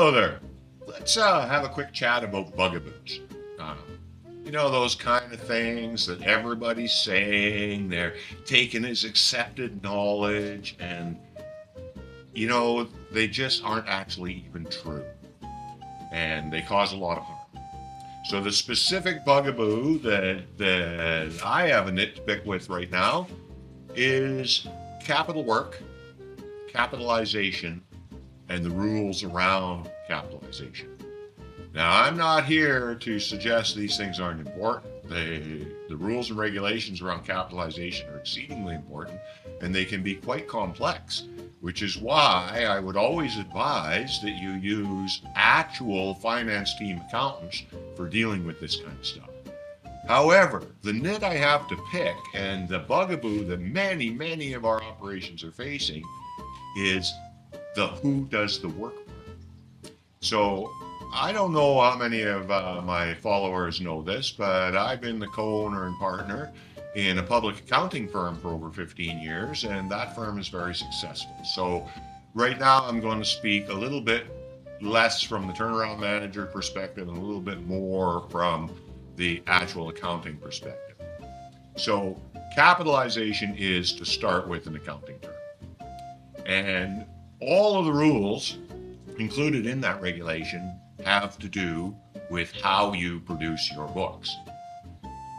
Hello there. Let's have a quick chat about bugaboos. Um, those kind of things that everybody's saying they're taken as accepted knowledge, and they just aren't actually even true, and they cause a lot of harm. So the specific bugaboo that I have a nit to pick with right now is capital work, capitalization, and the rules around capitalization. Now, I'm not here to suggest these things aren't important. The rules and regulations around capitalization are exceedingly important, and they can be quite complex, which is why I would always advise that you use actual finance team accountants for dealing with this kind of stuff. However, the nit I have to pick, and the bugaboo that many of our operations are facing, is the who does the work part. So I don't know how many of my followers know this, but I've been the co-owner and partner in a public accounting firm for over 15 years, and that firm is very successful. So right now I'm going to speak a little bit less from the turnaround manager perspective and a little bit more from the actual accounting perspective. So capitalization is, to start with, an accounting term. And all of the rules included in that regulation have to do with how you produce your books.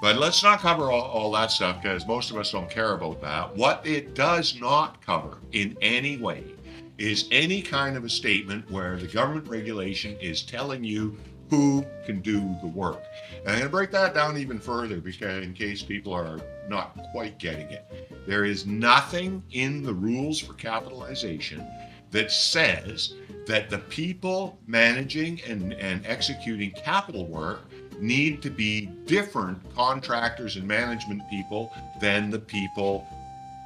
But let's not cover all that stuff, because most of us don't care about that. What it does not cover in any way is any kind of a statement where the government regulation is telling you who can do the work. And I'm going to break that down even further, because in case people are not quite getting it. There is nothing in the rules for capitalization that says that the people managing and executing capital work need to be different contractors and management people than the people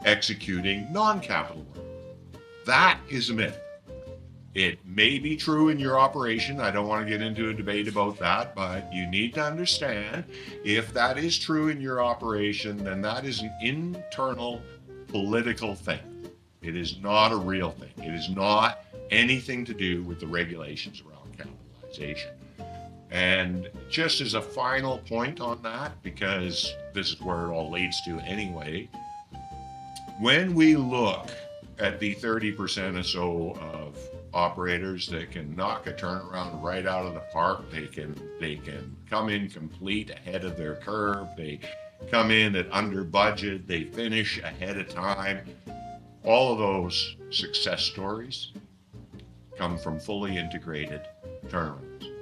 executing non-capital work. That is a myth. It may be true in your operation. I don't want to get into a debate about that, but you need to understand, if that is true in your operation, then that is an internal political thing. It is not a real thing. It is not anything to do with the regulations around capitalization. And just as a final point on that, because this is where it all leads to anyway, when we look at the 30% or so of operators that can knock a turnaround right out of the park, they can come in complete ahead of their curve, they come in at under budget, they finish ahead of time. All of those success stories come from fully integrated turnarounds,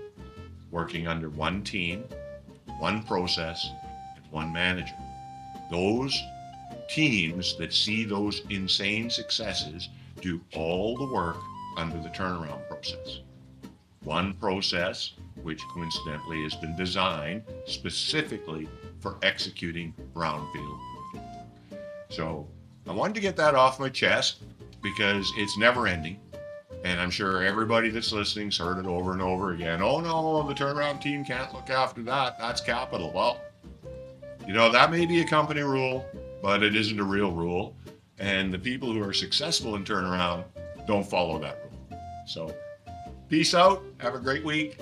working under one team, one process, and one manager. Those teams that see those insane successes do all the work under the turnaround process. One process, which coincidentally has been designed specifically for executing brownfield. So I wanted to get that off my chest, because it's never ending. And I'm sure everybody that's listening's heard it over and over again. Oh no, the turnaround team can't look after that. That's capital. Well, that may be a company rule, but it isn't a real rule. And the people who are successful in turnaround don't follow that rule. So peace out. Have a great week.